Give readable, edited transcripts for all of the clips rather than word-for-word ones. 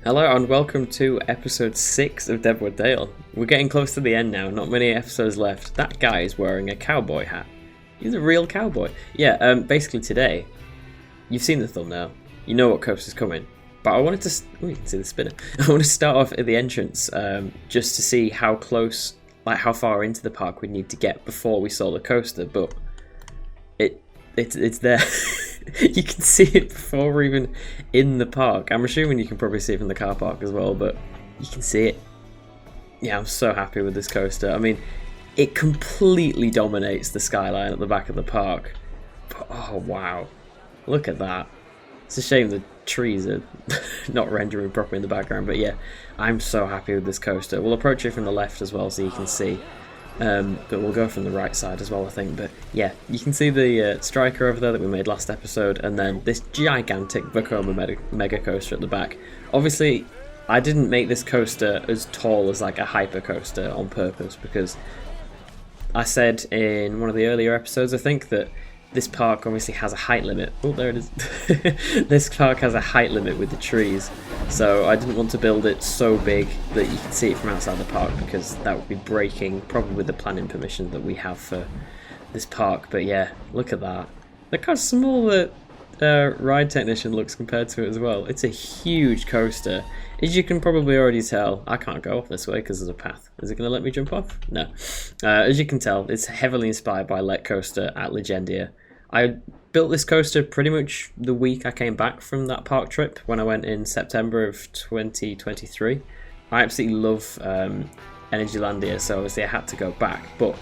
Hello and welcome to episode 6 of Deadwood Dale. We're getting close to the end now, not many episodes left. That guy is wearing a cowboy hat. He's a real cowboy. Yeah, basically today, you've seen the thumbnail, you know what coaster's coming, but I wanted to, you can see the spinner. I want to start off at the entrance just to see how close, like how far into the park we need to get before we saw the coaster, but it's there. You can see it before we're even in the park. I'm assuming you can probably see it from the car park as well, but you can see it. Yeah, I'm so happy with this coaster. I mean, it completely dominates the skyline at the back of the park. But, oh, wow. Look at that. It's a shame the trees are not rendering properly in the background, but yeah, I'm so happy with this coaster. We'll approach it from the left as well so you can see. But we'll go from the right side as well, I think. But yeah, you can see the striker over there that we made last episode, and then this gigantic Vekoma mega coaster at the back. Obviously, I didn't make this coaster as tall as like a hyper coaster on purpose, because I said in one of the earlier episodes, I think, that this park obviously has a height limit. Oh, there it is. This park has a height limit with the trees, so I didn't want to build it so big that you can see it from outside the park, because that would be breaking probably the planning permission that we have for this park. But yeah, look at that. Look how small the ride technician looks compared to it as well. It's a huge coaster. As you can probably already tell, I can't go off this way because there's a path. Is it going to let me jump off? No. As you can tell, it's heavily inspired by Lech coaster at Legendia. I built this coaster pretty much the week I came back from that park trip when I went in September of 2023. I absolutely love Energylandia, so obviously I had to go back. But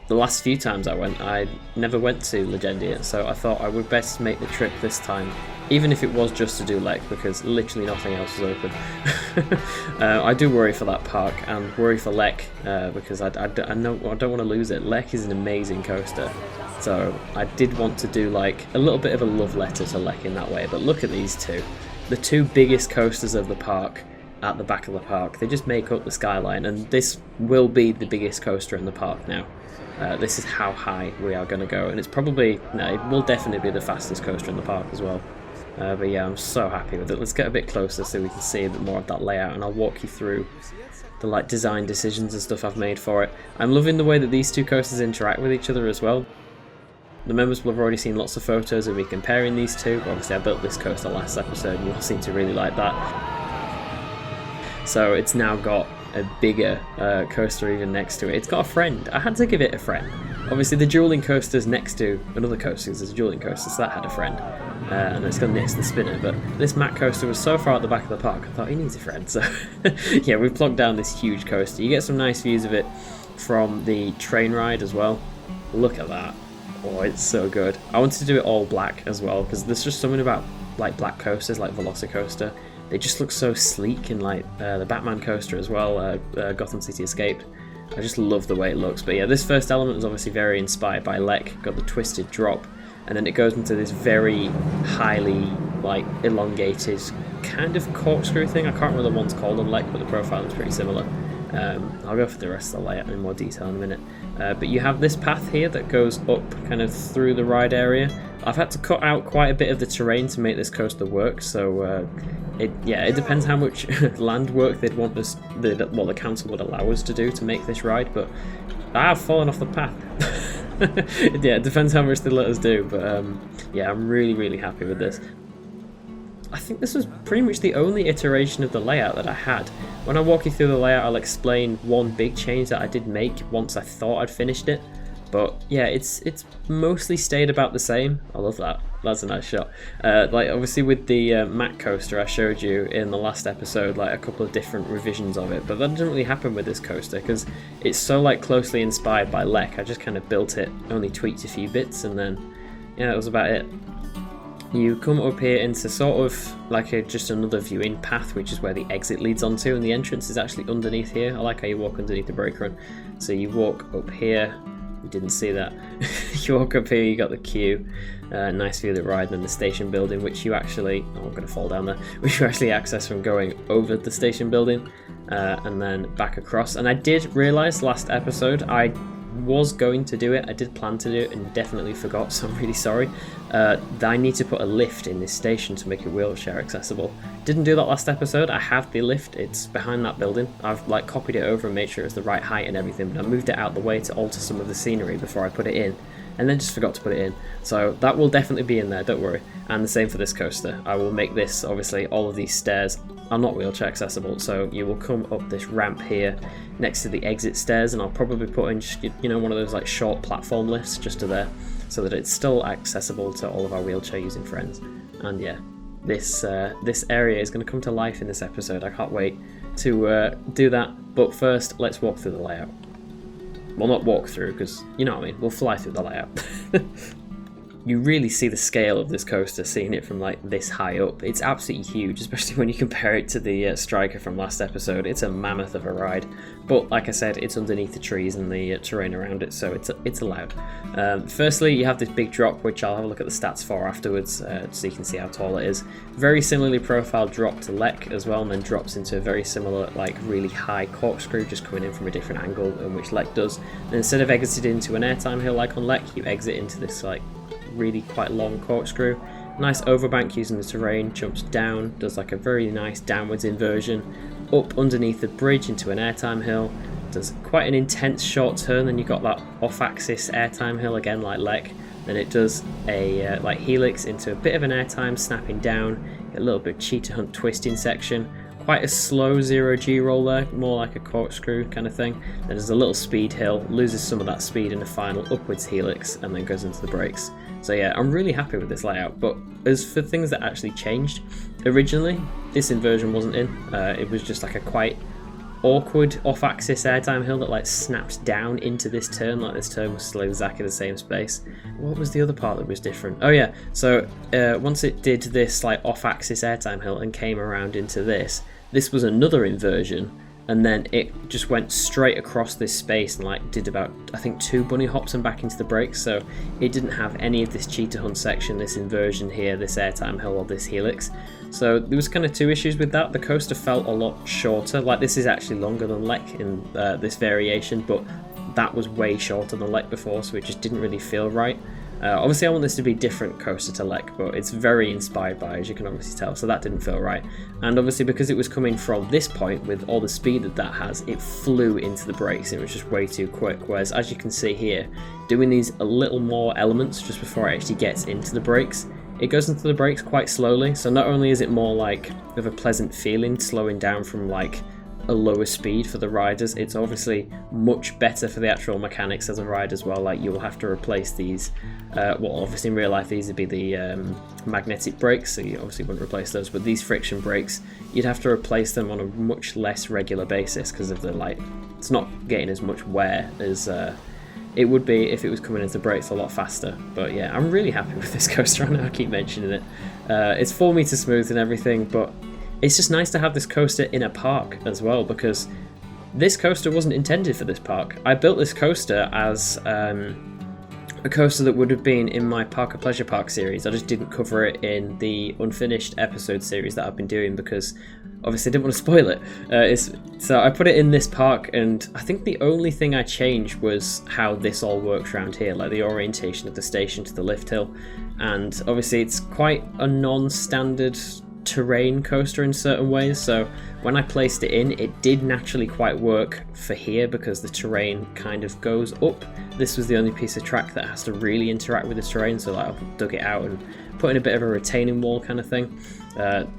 the last few times I went, I never went to Legendia, so I thought I would best make the trip this time, even if it was just to do Lech, because literally nothing else was open. I do worry for that park and worry for Lech because I don't want to lose it. Lech is an amazing coaster. So I did want to do like a little bit of a love letter to Lech in that way. But look at these two. The two biggest coasters of the park at the back of the park. They just make up the skyline, and this will be the biggest coaster in the park now. This is how high we are going to go, and it's probably, no, it will definitely be the fastest coaster in the park as well. But yeah, I'm so happy with it. Let's get a bit closer so we can see a bit more of that layout, and I'll walk you through the like design decisions and stuff I've made for it. I'm loving the way that these two coasters interact with each other as well. The members will have already seen lots of photos of me comparing these two. Obviously I built this coaster last episode and you all seem to really like that. So it's now got a bigger coaster even next to it. It's got a friend. I had to give it a friend. Obviously the dueling coaster's next to another coaster, because there's a dueling coaster, so that had a friend. And it's got next to the spinner, but this Mack coaster was so far at the back of the park, I thought he needs a friend. So yeah, we've plonked down this huge coaster. You get some nice views of it from the train ride as well. Look at that. Oh, it's so good. I wanted to do it all black as well, because there's just something about like black coasters, like Velocicoaster. They just look so sleek, and like the Batman coaster as well, Gotham City Escaped. I just love the way it looks. But yeah, this first element was obviously very inspired by Lech. Got the twisted drop, and then it goes into this very highly like elongated kind of corkscrew thing. I can't remember the one's called on Lech, but the profile is pretty similar. I'll go for the rest of the layout in more detail in a minute. But you have this path here that goes up kind of through the ride area. I've had to cut out quite a bit of the terrain to make this coaster work, so it depends how much land work they'd want us, the council would allow us to do to make this ride, but I have fallen off the path. Yeah, it depends how much they let us do, but yeah, I'm really happy with this. I think this was pretty much the only iteration of the layout that I had. When I walk you through the layout, I'll explain one big change that I did make once I thought I'd finished it. But yeah, it's mostly stayed about the same. I love that. That's a nice shot. Like obviously with the Mack coaster, I showed you in the last episode like a couple of different revisions of it, but that doesn't really happen with this coaster because it's so like closely inspired by Lech. I just kind of built it, only tweaked a few bits, and then yeah, that was about it. You come up here into sort of like just another viewing path, which is where the exit leads onto, and the entrance is actually underneath here. I like how you walk underneath the brake run. So you walk up here, you didn't see that. You walk up here, you got the queue, nice view of the ride, and then the station building, which you actually, oh, I'm going to fall down there, which you actually access from going over the station building and then back across. And I did realise last episode, I was going to do it, I did plan to do it and definitely forgot, so I'm really sorry. I need to put a lift in this station to make it wheelchair accessible. Didn't do that last episode. I have the lift, it's behind that building. I've like copied it over and made sure it's the right height and everything, but I moved it out the way to alter some of the scenery before I put it in, and then just forgot to put it in. So that will definitely be in there, don't worry. And the same for this coaster. I will make this, obviously, all of these stairs are not wheelchair accessible, so you will come up this ramp here next to the exit stairs, and I'll probably put in just, you know, one of those like short platform lifts just to there, so that it's still accessible to all of our wheelchair using friends. And yeah, this area is going to come to life in this episode. I can't wait to do that, but first let's walk through the layout. Well, not walk through, because you know what I mean, we'll fly through the layout. You really see the scale of this coaster seeing it from like this high up. It's absolutely huge, especially when you compare it to the Striker from last episode. It's a mammoth of a ride, but like I said, it's underneath the trees and the terrain around it, so it's allowed. Firstly, you have this big drop, which I'll have a look at the stats for afterwards, so you can see how tall it is. Very similarly profiled drop to Lech as well, and then drops into a very similar, like really high corkscrew, just coming in from a different angle, in which Lech does. And instead of exiting into an airtime hill like on Lech, you exit into this like really quite long corkscrew. Nice overbank using the terrain, jumps down, does like a very nice downwards inversion, up underneath the bridge into an airtime hill, does quite an intense short turn, then you got that off-axis airtime hill again like Lech, then it does a like helix into a bit of an airtime, snapping down, a little bit cheetah hunt twisting section, quite a slow 0G roll there, more like a corkscrew kind of thing. Then there's a little speed hill, loses some of that speed in the final upwards helix, and then goes into the brakes. So yeah, I'm really happy with this layout. But as for things that actually changed, originally this inversion wasn't in. It was just like a quite awkward off-axis airtime hill that like snaps down into this turn, like this turn was still exactly the same space. What was the other part that was different? Oh yeah, so once it did this like off-axis airtime hill and came around into this was another inversion, and then it just went straight across this space and like did about, I think, 2 bunny hops and back into the brakes. So it didn't have any of this cheetah hunt section, this inversion here, this airtime hill, or this helix. So there was kind of 2 issues with that. The coaster felt a lot shorter. Like this is actually longer than Lech in this variation, but that was way shorter than Lech before, so it just didn't really feel right. Obviously I want this to be different coaster to Lech, but it's very inspired by, as you can obviously tell, so that didn't feel right. And obviously because it was coming from this point with all the speed that has, it flew into the brakes. It was just way too quick, whereas as you can see here, doing these a little more elements just before it actually gets into the brakes, it goes into the brakes quite slowly. So not only is it more like of a pleasant feeling slowing down from like a lower speed for the riders, it's obviously much better for the actual mechanics as a ride as well. Like you will have to replace these, well obviously in real life these would be the magnetic brakes, so you obviously wouldn't replace those, but these friction brakes, you'd have to replace them on a much less regular basis because of the like, it's not getting as much wear as it would be if it was coming into brakes a lot faster. But yeah, I'm really happy with this coaster. I know I keep mentioning it. It's 4 meter smooth and everything, but it's just nice to have this coaster in a park as well, because this coaster wasn't intended for this park. I built this coaster as a coaster that would have been in my Park of Pleasure Park series. I just didn't cover it in the unfinished episode series that I've been doing because obviously I didn't want to spoil it. So I put it in this park, and I think the only thing I changed was how this all works around here, like the orientation of the station to the lift hill. And obviously it's quite a non-standard terrain coaster in certain ways, so when I placed it in, it did naturally quite work for here because the terrain kind of goes up. This was the only piece of track that has to really interact with the terrain, so like I dug it out and put in a bit of a retaining wall kind of thing.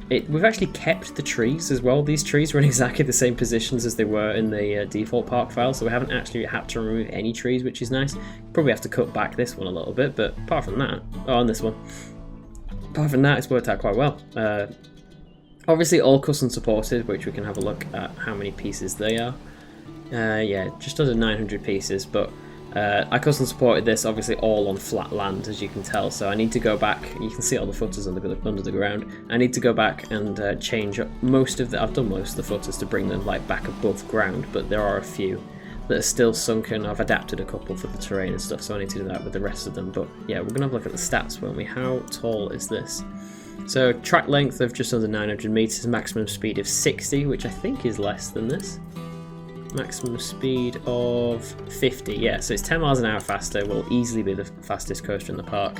We've actually kept the trees as well. These trees were in exactly the same positions as they were in the default park file, so we haven't actually had to remove any trees, which is nice. Probably have to cut back this one a little bit, but apart from that, on this one, apart from that, it's worked out quite well. Obviously all custom supported, which we can have a look at how many pieces they are. Yeah, just under 900 pieces, but I custom supported this obviously all on flat land, as you can tell, so I need to go back. You can see all the footers under the ground. I need to go back and change up most of the, I've done most of the footers to bring them like back above ground, but there are a few that are still sunken. I've adapted a couple for the terrain and stuff, so I need to do that with the rest of them. But yeah, we're gonna have a look at the stats, won't we? How tall is this? So track length of just under 900 meters, maximum speed of 60, which I think is less than this. maximum speed of 50. Yeah, so it's 10 miles an hour faster. Will easily be the fastest coaster in the park.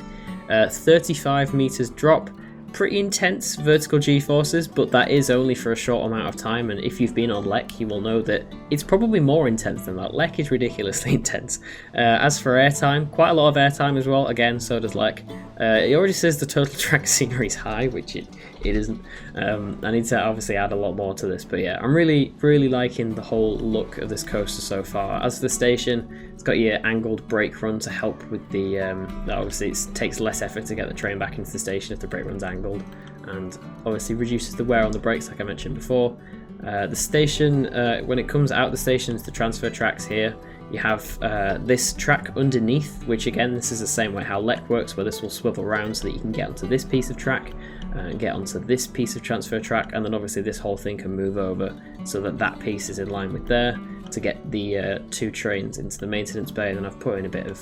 35 meters drop. Pretty intense vertical G-forces, but that is only for a short amount of time, and if you've been on Lech, you will know that it's probably more intense than that. Lech is ridiculously intense. As for airtime, quite a lot of airtime as well. Again, so does Lech. It already says the total track scenery is high, which it isn't. I need to obviously add a lot more to this, but yeah, I'm really liking the whole look of this coaster so far. As for the station, it's got your angled brake run to help with the, obviously it takes less effort to get the train back into the station if the brake run's angled, and obviously reduces the wear on the brakes like I mentioned before. The station, when it comes out the stations, the transfer tracks here, you have this track underneath, which again, this is the same way how Lech works, where this will swivel around so that you can get onto this piece of track, and get onto this piece of transfer track, and then obviously this whole thing can move over so that that piece is in line with there to get the two trains into the maintenance bay. And then I've put in a bit of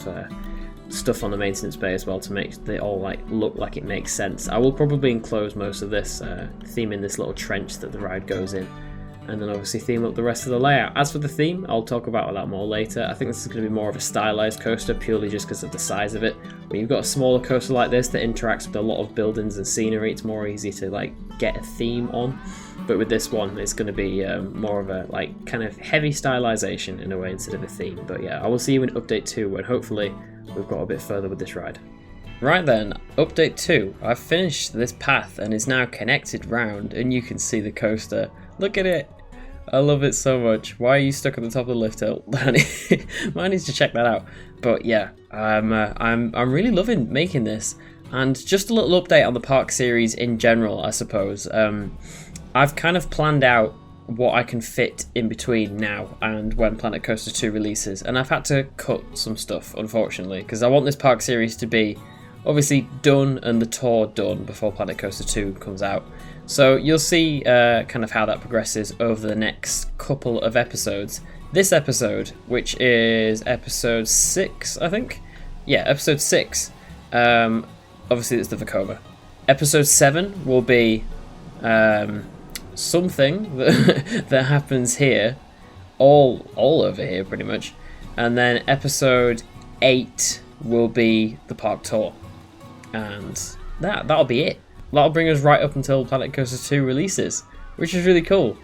stuff on the maintenance bay as well to make it all like look like it makes sense. I will probably enclose most of this, theming this little trench that the ride goes in, and then obviously theme up the rest of the layout. As for the theme, I'll talk about that more later. I think this is going to be more of a stylized coaster purely just because of the size of it. When you've got a smaller coaster like this that interacts with a lot of buildings and scenery, it's more easy to like get a theme on. But with this one, it's going to be more of a like kind of heavy stylization in a way instead of a theme. But yeah, I will see you in update 2 when hopefully we've got a bit further with this ride. Right then, update 2. I've finished this path and it's now connected round, and you can see the coaster. Look at it. I love it so much. Why are you stuck at the top of the lift hill? I need to check that out. But yeah, I'm really loving making this. And just a little update on the park series in general, I suppose. I've kind of planned out what I can fit in between now and when Planet Coaster 2 releases, and I've had to cut some stuff, unfortunately, because I want this park series to be obviously done and the tour done before Planet Coaster 2 comes out. So you'll see kind of how that progresses over the next couple of episodes. This episode, which is episode 6, I think? Yeah, episode 6. Obviously it's the Vekoma. Episode 7 will be something that happens here, all over here pretty much. And then episode 8 will be the park tour. And that'll be it. That'll bring us right up until Planet Coaster 2 releases, which is really cool.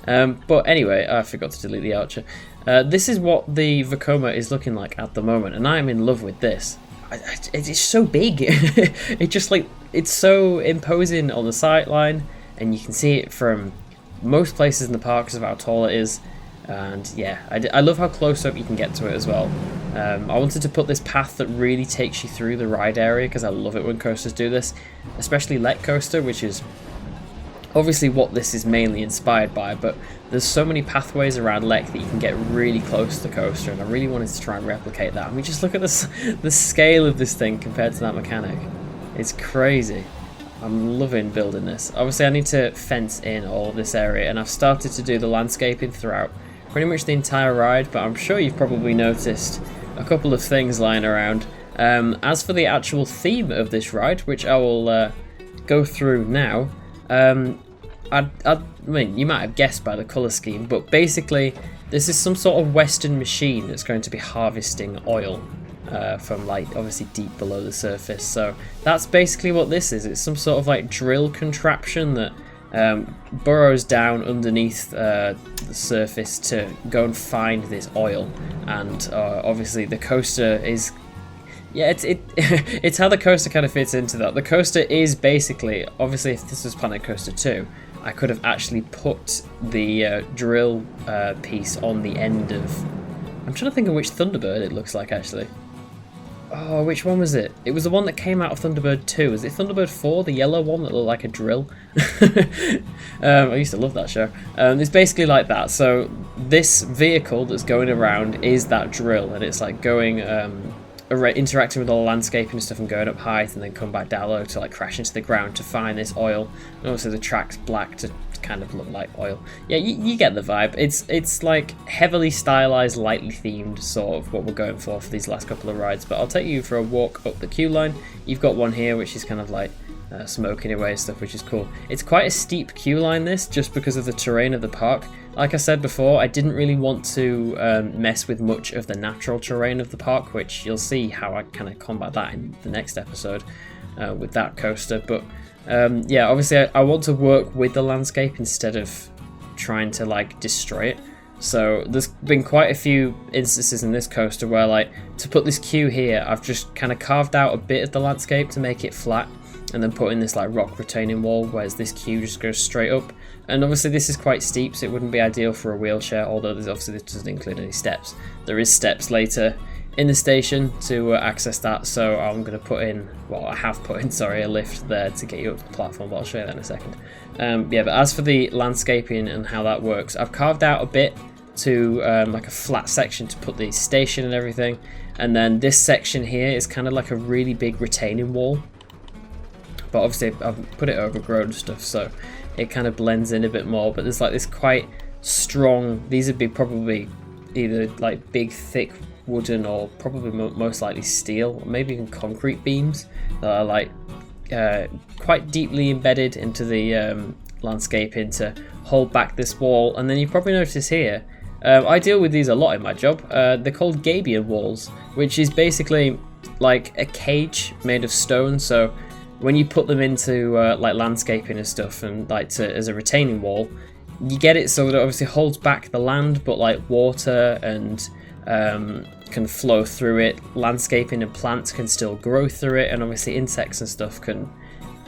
But anyway, I forgot to delete the Archer. This is what the Vekoma is looking like at the moment, and I am in love with this. It's so big. It just like, it's so imposing on the sight line, and you can see it from most places in the park because of how tall it is. And yeah, I love how close up you can get to it as well. I wanted to put this path that really takes you through the ride area because I love it when coasters do this, especially Lech Coaster, which is obviously what this is mainly inspired by, but there's so many pathways around Lech that you can get really close to the coaster, and I really wanted to try and replicate that. I mean, just look at the scale of this thing compared to that mechanic. It's crazy. I'm loving building this. Obviously I need to fence in all of this area, and I've started to do the landscaping throughout pretty much the entire ride, but I'm sure you've probably noticed a couple of things lying around. As for the actual theme of this ride, which I will go through now, I mean, you might have guessed by the colour scheme, but basically this is some sort of Western machine that's going to be harvesting oil from like obviously deep below the surface. So that's basically what this is. It's some sort of like drill contraption that burrows down underneath the surface to go and find this oil. And obviously the coaster is, yeah, it's how the coaster kind of fits into that. The coaster is basically, obviously if this was Planet Coaster 2, I could have actually put the drill piece on the end of, I'm trying to think of which Thunderbird it looks like actually. Oh, which one was it? It was the one that came out of Thunderbird 2. Was it Thunderbird 4, the yellow one that looked like a drill? I used to love that show. It's basically like that. So this vehicle that's going around is that drill, and it's like going, interacting with all the landscaping and stuff and going up height and then come back down low to like crash into the ground to find this oil. And also the track's black to kind of look like oil. Yeah, you get the vibe. It's like heavily stylized, lightly themed sort of what we're going for these last couple of rides. But I'll take you for a walk up the queue line. You've got one here which is kind of like smoking away and stuff, which is cool. It's quite a steep queue line this, just because of the terrain of the park. Like I said before, I didn't really want to mess with much of the natural terrain of the park, which you'll see how I kind of combat that in the next episode with that coaster. But yeah, obviously I want to work with the landscape instead of trying to like destroy it. So there's been quite a few instances in this coaster where, like, to put this queue here, I've just kind of carved out a bit of the landscape to make it flat, and then put in this like rock retaining wall, whereas this queue just goes straight up. And obviously this is quite steep, so it wouldn't be ideal for a wheelchair, although obviously this doesn't include any steps. There is steps later in the station to access that, so I'm going to put in, well, I have put in, sorry, a lift there to get you up to the platform, but I'll show you that in a second. Yeah, but as for the landscaping and how that works, I've carved out a bit to like a flat section to put the station and everything, and then this section here is kind of like a really big retaining wall, but obviously I've put it overgrown and stuff, so it kind of blends in a bit more. But there's like this quite strong, these would be probably either like big thick wooden or probably most likely steel, or maybe even concrete beams that are like quite deeply embedded into the landscaping to hold back this wall. And then you probably notice here, I deal with these a lot in my job. They're called gabion walls, which is basically like a cage made of stone. So when you put them into like landscaping and stuff, and like as a retaining wall, you get it so that it obviously holds back the land, but like water and can flow through it. Landscaping and plants can still grow through it, and obviously insects and stuff can.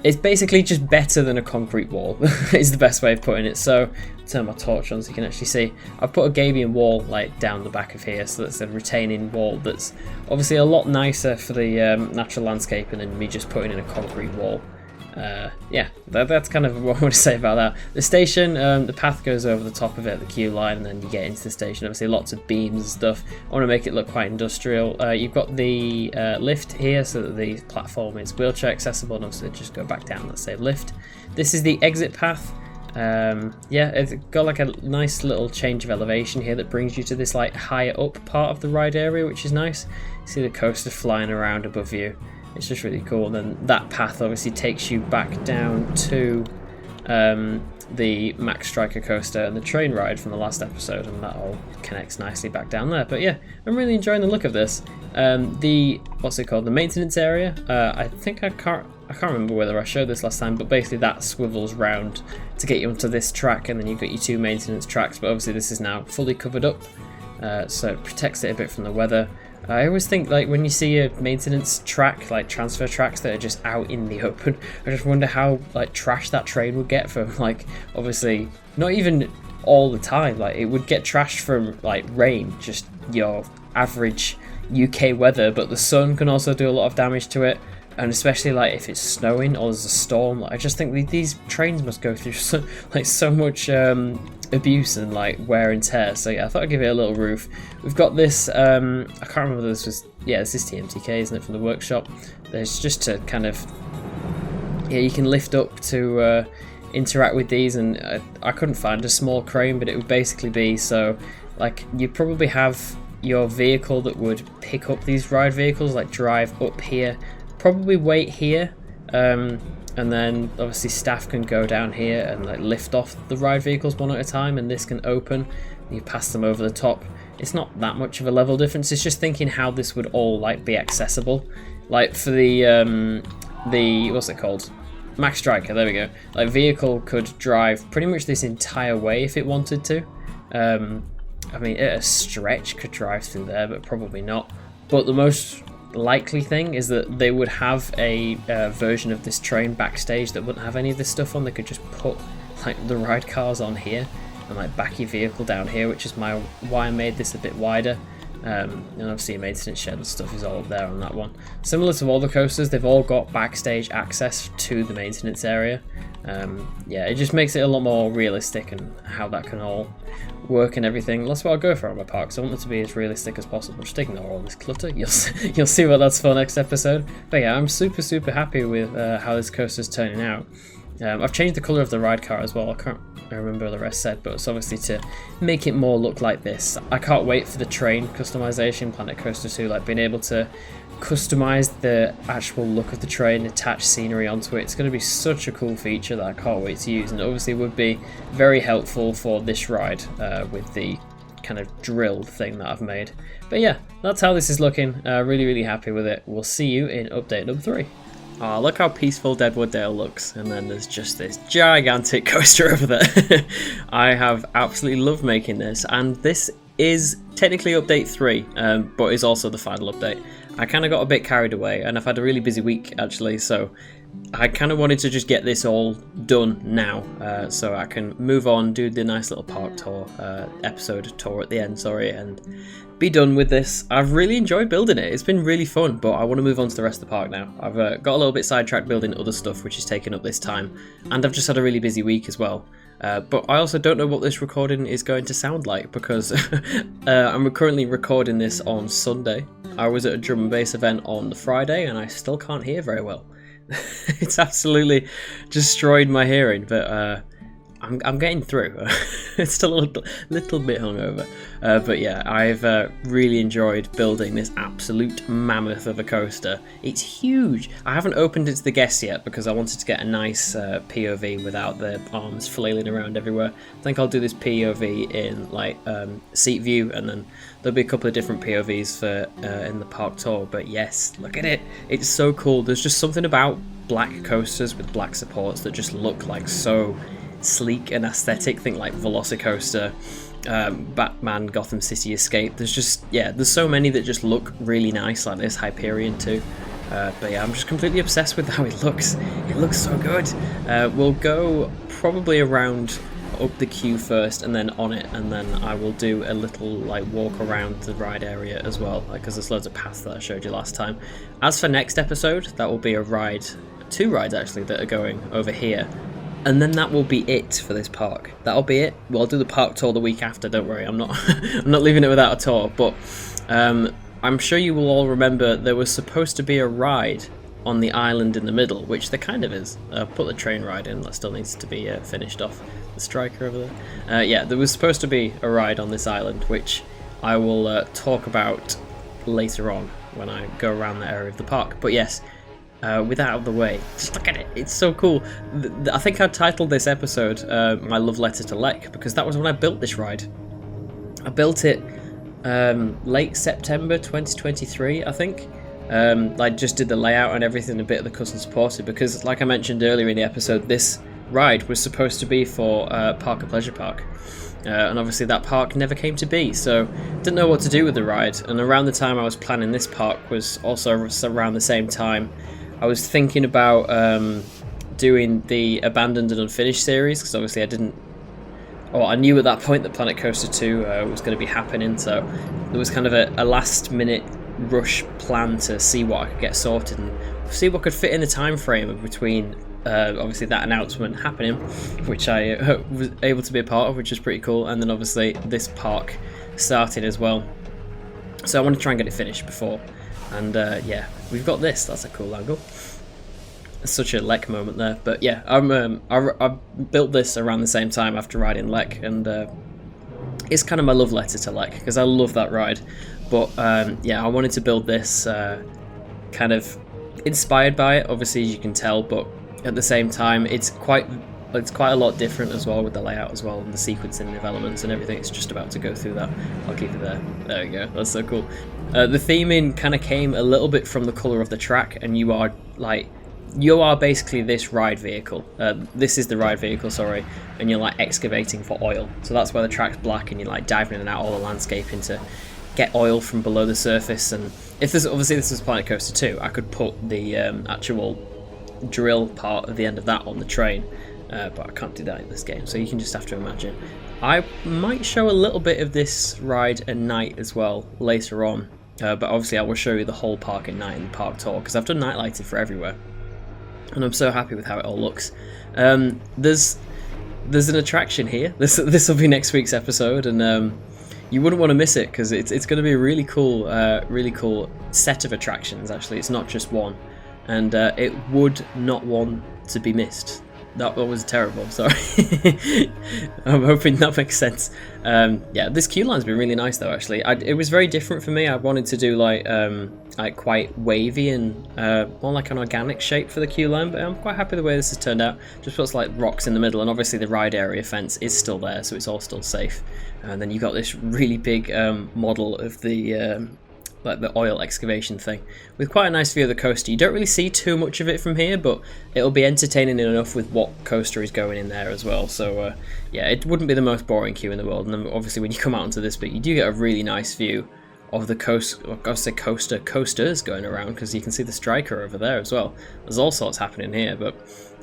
It's basically just better than a concrete wall is the best way of putting it. So turn my torch on so you can actually see. I've put a gabion wall like down the back of here, so that's a retaining wall that's obviously a lot nicer for the natural landscaping than me just putting in a concrete wall. Yeah, that's kind of what I want to say about that. The station, the path goes over the top of it, the queue line, and then you get into the station. Obviously lots of beams and stuff. I want to make it look quite industrial. You've got the lift here so that the platform is wheelchair accessible, and obviously just go back down, let's say lift. This is the exit path. Yeah, it's got like a nice little change of elevation here that brings you to this like higher up part of the ride area, which is nice. You see the coaster flying around above you. It's just really cool. And then that path obviously takes you back down to the Max Striker coaster and the train ride from the last episode, and that all connects nicely back down there. But yeah, I'm really enjoying the look of this. The what's it called? The maintenance area. I think I can't remember whether I showed this last time, but basically that swivels round to get you onto this track, and then you've got your two maintenance tracks. But obviously this is now fully covered up, so it protects it a bit from the weather. I always think, like, when you see a maintenance track, like transfer tracks that are just out in the open, I just wonder how like trash that train would get from, like, obviously not even all the time. Like, it would get trashed from like rain, just your average UK weather, but the sun can also do a lot of damage to it. And especially like if it's snowing or there's a storm, like, I just think these trains must go through so much abuse and like wear and tear. So yeah, I thought I'd give it a little roof. We've got this, I can't remember whether this was, yeah, this is TMTK, isn't it, from the workshop. There's just to kind of, yeah, you can lift up to interact with these, and I couldn't find a small crane, but it would basically be, so like you'd probably have your vehicle that would pick up these ride vehicles, like drive up here, probably wait here, and then obviously staff can go down here and like lift off the ride vehicles one at a time, and this can open, you pass them over the top. It's not that much of a level difference. It's just thinking how this would all like be accessible, like for the what's it called, Max Striker, there we go. Like vehicle could drive pretty much this entire way if it wanted to. I mean, at a stretch could drive through there, but probably not. But the most likely thing is that they would have a version of this train backstage that wouldn't have any of this stuff on. They could just put like the ride cars on here and like back your vehicle down here, which is why I made this a bit wider. And obviously your maintenance shed and stuff is all there on that one. Similar to all the coasters, they've all got backstage access to the maintenance area. Yeah, it just makes it a lot more realistic and how that can all work and everything. That's what I'll go for on my park, so I want it to be as realistic as possible. Just ignore all this clutter. You'll see what that's for next episode. But yeah, I'm super happy with how this coaster's turning out. I've changed the colour of the ride car as well. I can't remember what the rest said, but it's obviously to make it more look like this. I can't wait for the train customization, Planet Coaster 2, like being able to customize the actual look of the train, attach scenery onto it. It's going to be such a cool feature that I can't wait to use, and obviously would be very helpful for this ride with the kind of drill thing that I've made. But yeah, that's how this is looking. Really happy with it. We'll see you in update number 3. Oh, look how peaceful Deadwood Dale looks, and then there's just this gigantic coaster over there. I have absolutely loved making this, and this is technically update 3, but is also the final update. I kind of got a bit carried away, and I've had a really busy week actually, so I kind of wanted to just get this all done now, so I can move on, do the nice little park tour, episode tour at the end, sorry, and be done with this. I've really enjoyed building it. It's been really fun, but I want to move on to the rest of the park now. I've got a little bit sidetracked building other stuff, which is taking up this time, and I've just had a really busy week as well. But I also don't know what this recording is going to sound like, because I'm currently recording this on Sunday. I was at a drum and bass event on the Friday, and I still can't hear very well. It's absolutely destroyed my hearing, but I'm getting through. It's still a little bit hungover, but yeah, I've really enjoyed building this absolute mammoth of a coaster. It's huge. I haven't opened it to the guests yet because I wanted to get a nice POV without the arms flailing around everywhere. I think I'll do this POV in like seat view, and then there'll be a couple of different POVs for in the park tour. But yes, look at it. It's so cool. There's just something about black coasters with black supports that just look like so sleek and aesthetic. Think like Velocicoaster, Batman Gotham City Escape. There's just, yeah, there's so many that just look really nice, like this Hyperion too. But yeah, I'm just completely obsessed with how it looks. It looks so good. We'll go probably around up the queue first and then on it, and then I will do a little like walk around the ride area as well, because there's loads of paths that I showed you last time. As for next episode, that will be a ride, 2 rides actually, that are going over here. And then that will be it for this park. That'll be it. Well, I'll do the park tour the week after, don't worry. I'm not I'm not leaving it without a tour, but I'm sure you will all remember there was supposed to be a ride on the island in the middle, which there kind of is. Put the train ride in, that still needs to be finished off. The striker over there. Yeah, there was supposed to be a ride on this island, which I will talk about later on when I go around the area of the park. But yes, with that out of the way, just look at it, it's so cool. I think I titled this episode My Love Letter to Lech, because that was when I built this ride. I built it late September 2023, I think. I just did the layout and everything, a bit of the custom supported, because like I mentioned earlier in the episode, this ride was supposed to be for Parker Pleasure Park. And obviously that park never came to be, so didn't know what to do with the ride. And around the time I was planning this park was also around the same time I was thinking about doing the Abandoned and Unfinished series, because obviously I knew at that point that Planet Coaster 2 was going to be happening, so there was kind of a last minute rush plan to see what I could get sorted and see what could fit in the time frame between obviously that announcement happening, which I was able to be a part of, which is pretty cool, and then obviously this park starting as well. So I want to try and get it finished before. And yeah, we've got this. That's a cool angle. It's such a Lech moment there. But yeah, I built this around the same time after riding Lech, and it's kind of my love letter to Lech, because I love that ride. But yeah, I wanted to build this kind of inspired by it, obviously, as you can tell, but at the same time, it's quite a lot different as well with the layout as well, and the sequencing of elements and everything. It's just about to go through that. I'll keep it there. There we go. That's so cool. The theming kind of came a little bit from the colour of the track, and you are basically this ride vehicle. This is the ride vehicle, sorry, and you're like excavating for oil. So that's why the track's black, and you're like diving in and out all the landscaping to get oil from below the surface. And if this, obviously this is Planet Coaster 2, I could put the actual drill part at the end of that on the train. But I can't do that in this game, so you can just have to imagine. I might show a little bit of this ride at night as well later on, but obviously I will show you the whole park at night in the park tour, because I've done night lighting for everywhere, and I'm so happy with how it all looks. There's an attraction here. This will be next week's episode, and you wouldn't want to miss it, because it's going to be a really cool set of attractions. Actually, it's not just one, and it would not want to be missed. That was terrible, sorry. I'm hoping that makes sense. Yeah, this queue line's been really nice though, actually. It was very different for me. I wanted to do like quite wavy and more like an organic shape for the queue line, but I'm quite happy the way this has turned out. Just puts like rocks in the middle, and obviously the ride area fence is still there, so it's all still safe. And then you got this really big model of the like the oil excavation thing, with quite a nice view of the coaster. You don't really see too much of it from here, but it'll be entertaining enough with what coaster is going in there as well. So yeah, it wouldn't be the most boring queue in the world. And then obviously when you come out onto this bit, you do get a really nice view of the coasters going around, because you can see the striker over there as well. There's all sorts happening here, but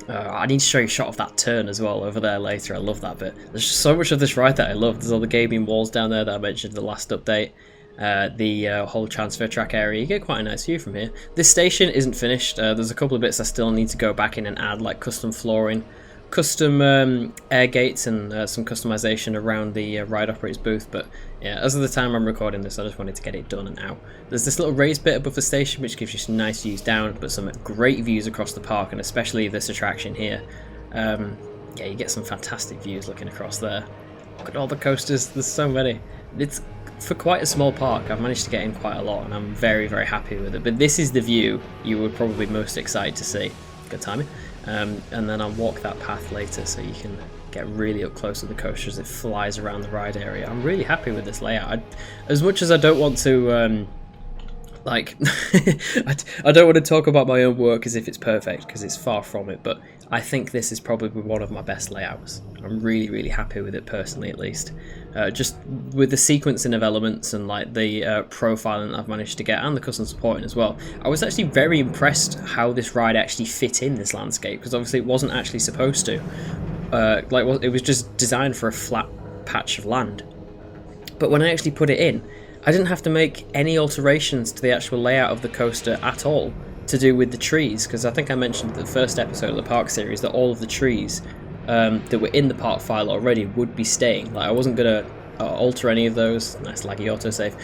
I need to show you a shot of that turn as well over there later. I love that bit. There's just so much of this ride that I love. There's all the gaming walls down there that I mentioned in the last update. The whole transfer track area, you get quite a nice view from here. This station isn't finished. There's a couple of bits I still need to go back in and add, like custom flooring, custom air gates, and some customization around the ride operator's booth. But yeah, as of the time I'm recording this, I just wanted to get it done and out. There's this little raised bit above the station which gives you some nice views down, but some great views across the park, and especially this attraction here. Yeah, you get some fantastic views looking across there. Look at all the coasters, there's so many. It's for quite a small park. I've managed to get in quite a lot, and I'm very, very happy with it. But this is the view you were probably most excited to see. Good timing. And then I'll walk that path later so you can get really up close to the coaster as it flies around the ride area. I'm really happy with this layout. As much as I don't want to like I don't want to talk about my own work as if it's perfect, because it's far from it, but I think this is probably one of my best layouts. I'm really, really happy with it personally, at least. Just with the sequencing of elements and like the profiling that I've managed to get, and the custom supporting as well. I was actually very impressed how this ride actually fit in this landscape, because obviously it wasn't actually supposed to. It was just designed for a flat patch of land. But when I actually put it in, I didn't have to make any alterations to the actual layout of the coaster at all to do with the trees, because I think I mentioned in the first episode of the park series that all of the trees that were in the park file already would be staying. Like, I wasn't going to alter any of those. Nice laggy autosave.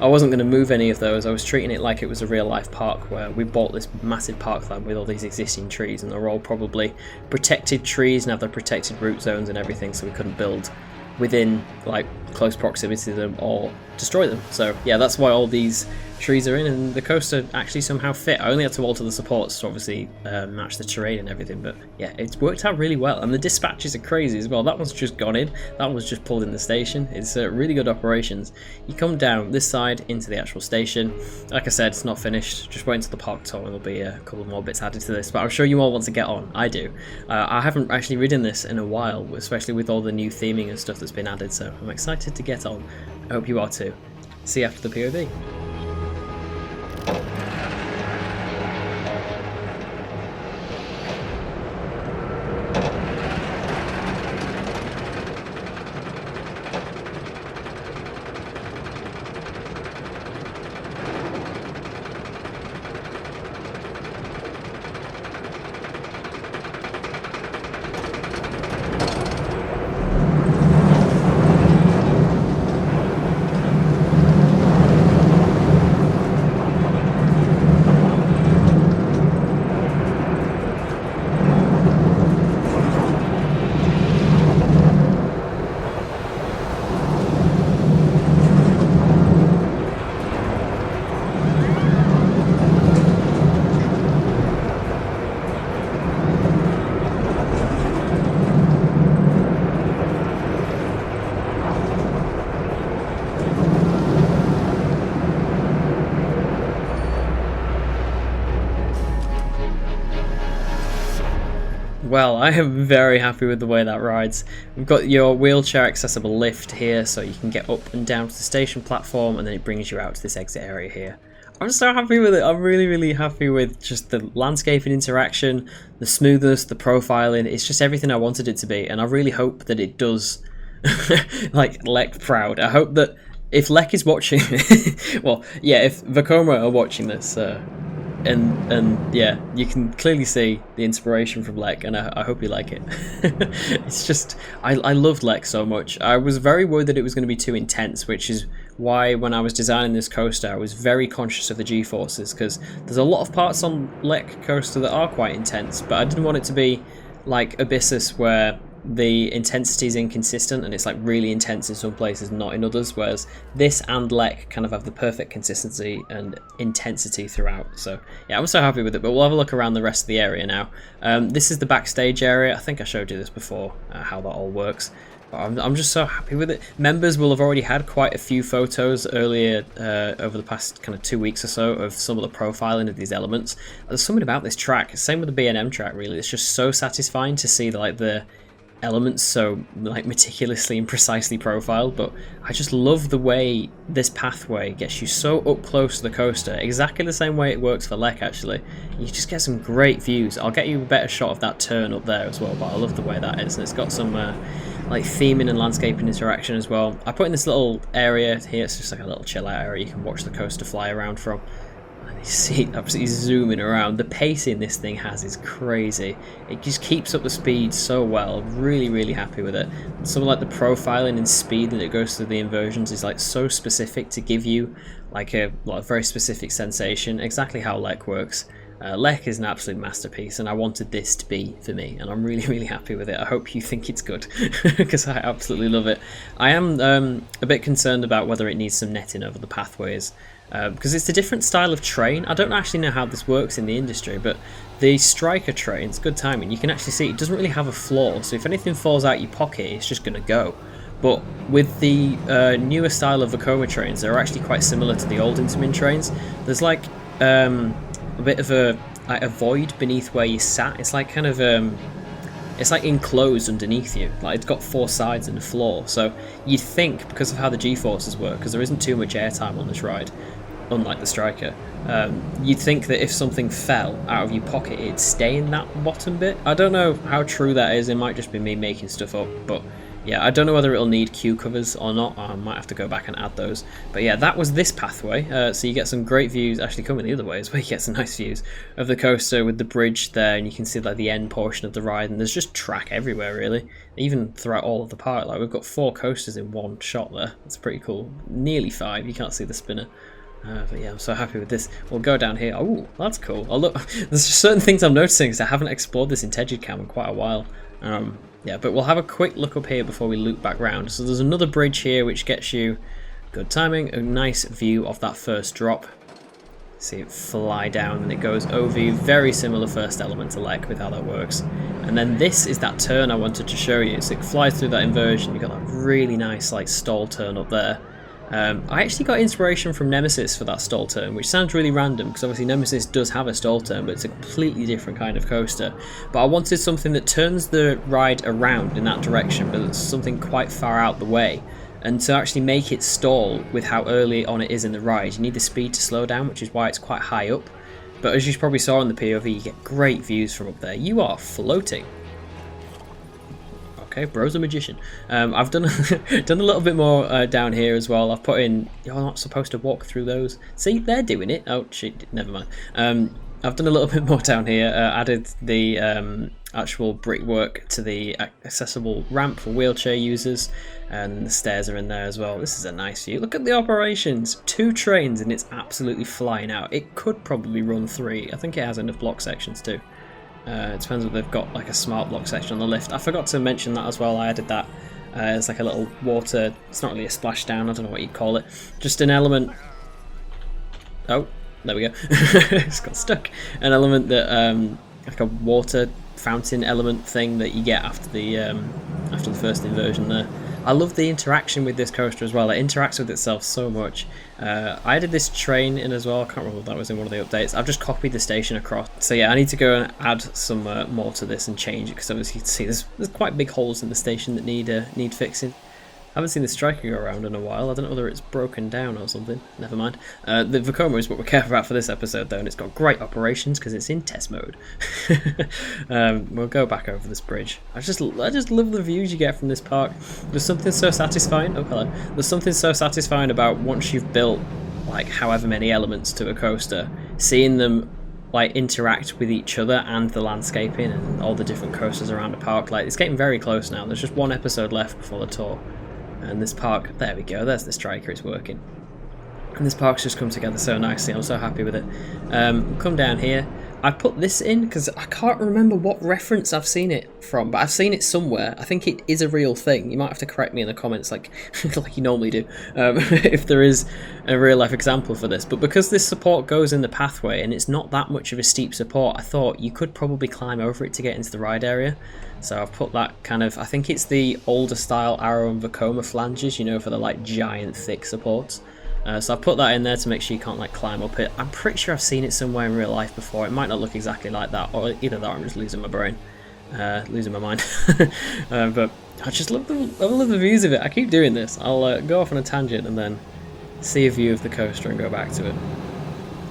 I wasn't going to move any of those. I was treating it like it was a real life park, where we bought this massive parkland with all these existing trees, and they're all probably protected trees and have their protected root zones and everything, so we couldn't build within like close proximity to them or destroy them. So yeah, that's why all these trees are in, and the coaster actually somehow fit. I only had to alter the supports to obviously match the terrain and everything, but yeah, it's worked out really well. And the dispatches are crazy as well. That one's just gone in, that one's just pulled in the station. It's really good operations. You come down this side into the actual station. Like I said, it's not finished. Just wait until the park tour and there'll be a couple more bits added to this, but I'm sure you all want to get on. I do. I haven't actually ridden this in a while, especially with all the new theming and stuff that's been added, so I'm excited to get on. I hope you are too. See you after the POV. Well, I am very happy with the way that rides. We've got your wheelchair accessible lift here, so you can get up and down to the station platform, and then it brings you out to this exit area here. I'm so happy with it. I'm really, really happy with just the landscape and interaction, the smoothness, the profiling. It's just everything I wanted it to be, and I really hope that it does like Lech proud. I hope that if Lech is watching, well, yeah, if Vekoma are watching this, and yeah, you can clearly see the inspiration from Lech, and I hope you like it. It's just, I loved Lech so much. I was very worried that it was going to be too intense, which is why when I was designing this coaster I was very conscious of the G-forces, because there's a lot of parts on Lech coaster that are quite intense, but I didn't want it to be like Abyssus, where the intensity is inconsistent and it's like really intense in some places, not in others, whereas this and Lech kind of have the perfect consistency and intensity throughout. So yeah, I'm so happy with it, but we'll have a look around the rest of the area now. This is the backstage area. I think I showed you this before, how that all works. I'm just so happy with it. Members will have already had quite a few photos earlier over the past kind of 2 weeks or so of some of the profiling of these elements. There's something about this track, same with the B&M track really, it's just so satisfying to see the elements so like meticulously and precisely profiled. But I just love the way this pathway gets you so up close to the coaster, exactly the same way it works for Lech actually. You just get some great views. I'll get you a better shot of that turn up there as well, but I love the way that is, and it's got some like theming and landscaping interaction as well. I put in this little area here, it's just like a little chill out area you can watch the coaster fly around from. And you see it absolutely zooming around. The pacing this thing has is crazy. It just keeps up the speed so well. Really, really happy with it. Some of like the profiling and speed that it goes through the inversions is like so specific to give you like a very specific sensation, exactly how Lech works. Lech is an absolute masterpiece, and I wanted this to be for me, and I'm really, really happy with it. I hope you think it's good, because I absolutely love it. I am a bit concerned about whether it needs some netting over the pathways, because it's a different style of train. I don't actually know how this works in the industry, but the striker trains, good timing, you can actually see it doesn't really have a floor, so if anything falls out your pocket, it's just going to go. But with the newer style of Vekoma trains, they're actually quite similar to the old Intamin trains. There's like a bit of a void beneath where you sat. It's like kind of it's like enclosed underneath you. Like it's got 4 sides and a floor. So you'd think, because of how the G-forces work, because there isn't too much airtime on this ride, unlike the Striker, you'd think that if something fell out of your pocket, it'd stay in that bottom bit. I don't know how true that is. It might just be me making stuff up, but yeah, I don't know whether it'll need queue covers or not. I might have to go back and add those. But yeah, that was this pathway. So you get some great views. Actually, coming the other way is where you get some nice views of the coaster with the bridge there, and you can see like the end portion of the ride. And there's just track everywhere, really, even throughout all of the park. Like we've got 4 coasters in one shot there. It's pretty cool. Nearly 5. You can't see the spinner. But yeah, I'm so happy with this. We'll go down here. Oh, that's cool. Oh look, there's just certain things I'm noticing because I haven't explored this in Tegid in quite a while. Yeah, but we'll have a quick look up here before we loop back round. So there's another bridge here which gets you, good timing, a nice view of that first drop. See it fly down and it goes over you. Very similar first element to Lech with how that works. And then this is that turn I wanted to show you. So it flies through that inversion. You've got that really nice like stall turn up there. I actually got inspiration from Nemesis for that stall turn, which sounds really random because obviously Nemesis does have a stall turn, but it's a completely different kind of coaster. But I wanted something that turns the ride around in that direction, but it's something quite far out the way. And to actually make it stall with how early on it is in the ride, you need the speed to slow down, which is why it's quite high up. But as you probably saw in the POV, you get great views from up there. You are floating. Okay, bro's a magician. I've done done a little bit more down here as well. I've put in, you're not supposed to walk through those. See, they're doing it. Oh, shit, never mind. I've done a little bit more down here. Added the actual brickwork to the accessible ramp for wheelchair users, and the stairs are in there as well. This is a nice view. Look at the operations. 2 trains and it's absolutely flying out. It could probably run 3. I think it has enough block sections too. It depends if they've got like a smart block section on the lift. I forgot to mention that as well. I added that. It's like a little water, it's not really a splashdown, I don't know what you'd call it. Just an element. Oh, there we go. It's got stuck. An element that, like a water fountain element thing that you get after the first inversion there. I love the interaction with this coaster as well. It interacts with itself so much. I added this train in as well. I can't remember if that was in one of the updates. I've just copied the station across. So yeah, I need to go and add some more to this and change it, because obviously you can see there's quite big holes in the station that need fixing. I haven't seen the Striker go around in a while. I don't know whether it's broken down or something. Never mind. The Vekoma is what we're careful about for this episode, though, and it's got great operations because it's in test mode. We'll go back over this bridge. I just love the views you get from this park. There's something so satisfying. Oh, hello. There's something so satisfying about once you've built like however many elements to a coaster, seeing them like interact with each other and the landscaping and all the different coasters around the park. Like, it's getting very close now. There's just 1 episode left before the tour. And this park, there we go, there's the Striker, it's working. And this park's just come together so nicely, I'm so happy with it. Come down here, I put this in because I can't remember what reference I've seen it from, but I've seen it somewhere. I think it is a real thing. You might have to correct me in the comments like like you normally do, if there is a real life example for this. But because this support goes in the pathway and it's not that much of a steep support, I thought you could probably climb over it to get into the ride area. So I've put that kind of, I think it's the older style Arrow and Vekoma flanges, you know, for the like giant thick supports. So I put that in there to make sure you can't like climb up it. I'm pretty sure I've seen it somewhere in real life before. It might not look exactly like that, or either that or I'm just losing my brain, losing my mind. But I just love the views of it. I keep doing this. I'll go off on a tangent and then see a view of the coaster and go back to it.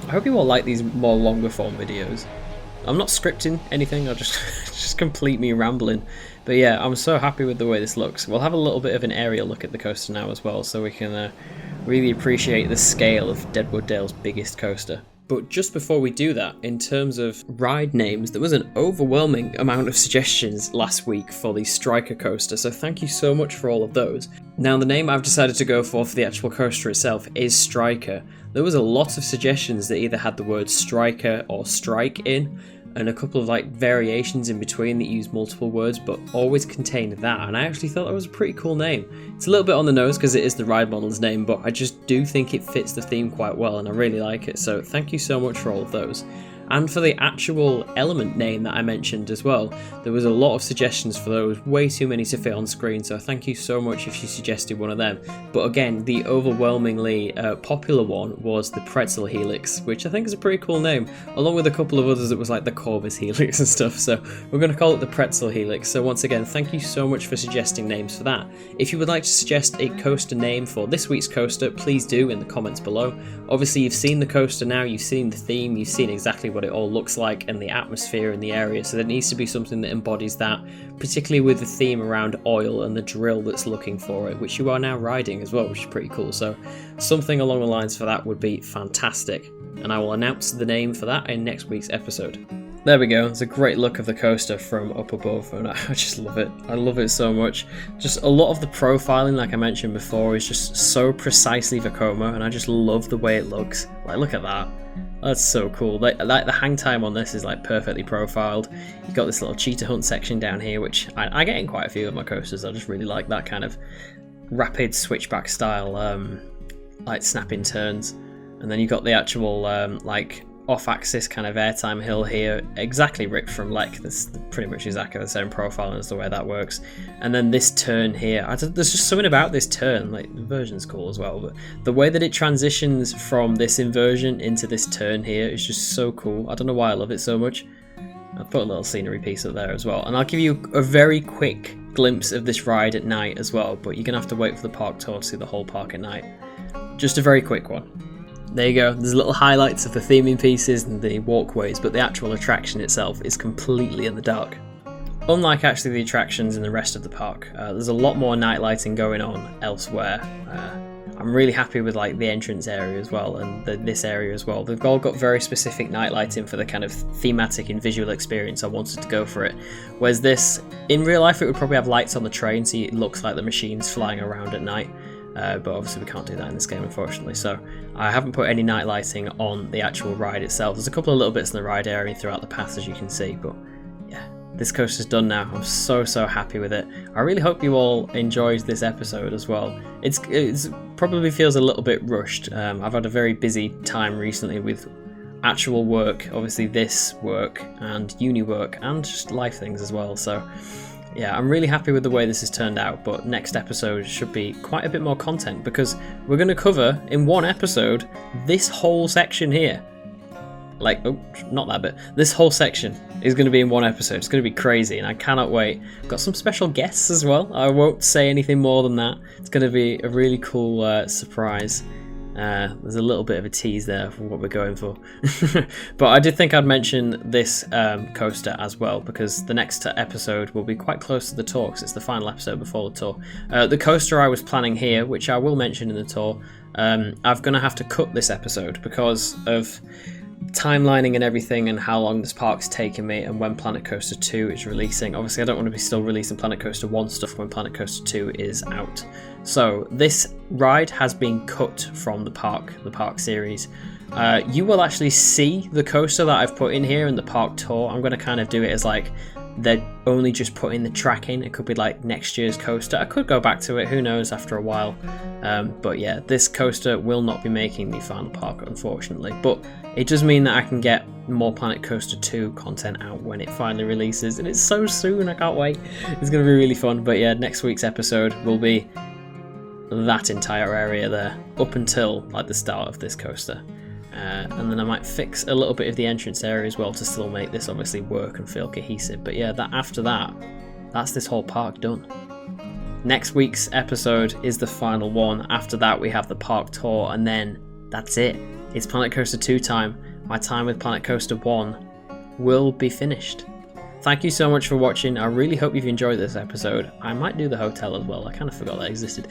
I hope you all like these more longer form videos. I'm not scripting anything, I'll just complete me rambling. But yeah, I'm so happy with the way this looks. We'll have a little bit of an aerial look at the coaster now as well, so we can really appreciate the scale of Deadwood Dale's biggest coaster. But just before we do that, in terms of ride names, there was an overwhelming amount of suggestions last week for the Striker coaster, so thank you so much for all of those. Now, the name I've decided to go for the actual coaster itself is Striker. There was a lot of suggestions that either had the word Striker or Strike in, and a couple of like variations in between that use multiple words but always contained that, and I actually thought that was a pretty cool name. It's a little bit on the nose because it is the ride model's name, but I just do think it fits the theme quite well and I really like it, so thank you so much for all of those. And for the actual element name that I mentioned as well, there was a lot of suggestions for those, way too many to fit on screen, so thank you so much if you suggested one of them. But again, the overwhelmingly popular one was the Pretzel Helix, which I think is a pretty cool name, along with a couple of others that was like the Corvus Helix and stuff, so we're going to call it the Pretzel Helix. So once again, thank you so much for suggesting names for that. If you would like to suggest a coaster name for this week's coaster, please do in the comments below. Obviously you've seen the coaster now, you've seen the theme, you've seen exactly what it all looks like and the atmosphere in the area, so there needs to be something that embodies that, particularly with the theme around oil and the drill that's looking for it, which you are now riding as well, which is pretty cool. So something along the lines for that would be fantastic, and I will announce the name for that in next week's episode. There we go, it's a great look of the coaster from up above, and I just love it. I love it so much. Just a lot of the profiling, like I mentioned before, is just so precisely Vekoma, and I just love the way it looks. Like, look at that. That's so cool. Like the hang time on this is like perfectly profiled. You've got this little cheetah hunt section down here, which I get in quite a few of my coasters. I just really like that kind of rapid switchback style, like snapping turns. And then you've got the actual like off-axis kind of airtime hill here, exactly ripped from Lech. That's pretty much exactly the same profile as the way that works. And then this turn here, there's just something about this turn, like the inversion's cool as well, but the way that it transitions from this inversion into this turn here is just so cool. I don't know why I love it so much. I'll put a little scenery piece up there as well, and I'll give you a very quick glimpse of this ride at night as well, but you're gonna have to wait for the park tour to see the whole park at night. Just a very quick one. There you go, there's little highlights of the theming pieces and the walkways, but the actual attraction itself is completely in the dark. Unlike actually the attractions in the rest of the park, there's a lot more night lighting going on elsewhere. I'm really happy with like the entrance area as well, and this area as well. They've all got very specific night lighting for the kind of thematic and visual experience I wanted to go for it. Whereas this, in real life it would probably have lights on the train so it looks like the machine's flying around at night. But obviously we can't do that in this game, unfortunately, so I haven't put any night lighting on the actual ride itself. There's a couple of little bits in the ride area throughout the path, as you can see, but yeah, this coaster's done now. I'm so happy with it. I really hope you all enjoyed this episode as well. It's probably feels a little bit rushed. I've had a very busy time recently with actual work, obviously this work and uni work and just life things as well, so yeah, I'm really happy with the way this has turned out, but next episode should be quite a bit more content because we're going to cover, in one episode, this whole section here. Like, oh, not that bit. This whole section is going to be in one episode. It's going to be crazy, and I cannot wait. Got some special guests as well. I won't say anything more than that. It's going to be a really cool surprise. There's a little bit of a tease there for what we're going for. But I did think I'd mention this coaster as well, because the next episode will be quite close to the tour, because it's the final episode before the tour. The coaster I was planning here, which I will mention in the tour, I'm going to have to cut this episode because of timelining and everything, and how long this park's taken me, and when Planet Coaster 2 is releasing. Obviously I don't want to be still releasing Planet Coaster 1 stuff when Planet Coaster 2 is out. So this ride has been cut from the park series, you will actually see the coaster that I've put in here in the park tour. I'm going to kind of do it as like they're only just putting the track in. It could be like next year's coaster. I could go back to it, who knows, after a while. But yeah, this coaster will not be making the final park, unfortunately. But it does mean that I can get more Planet Coaster 2 content out when it finally releases. And it's so soon, I can't wait. It's going to be really fun. But yeah, next week's episode will be that entire area there, up until like the start of this coaster. And then I might fix a little bit of the entrance area as well to still make this obviously work and feel cohesive. But yeah, after that, that's this whole park done. Next week's episode is the final one. After that, we have the park tour, and then that's it. It's Planet Coaster 2 time. My time with Planet Coaster 1 will be finished. Thank you so much for watching. I really hope you've enjoyed this episode. I might do the hotel as well. I kind of forgot that existed.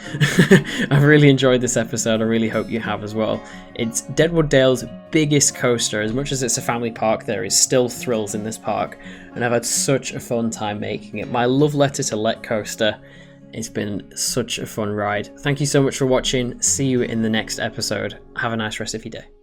I've really enjoyed this episode. I really hope you have as well. It's Deadwood Dale's biggest coaster. As much as it's a family park, there is still thrills in this park. And I've had such a fun time making it. My love letter to Lech Coaster. It's been such a fun ride. Thank you so much for watching. See you in the next episode. Have a nice rest of your day.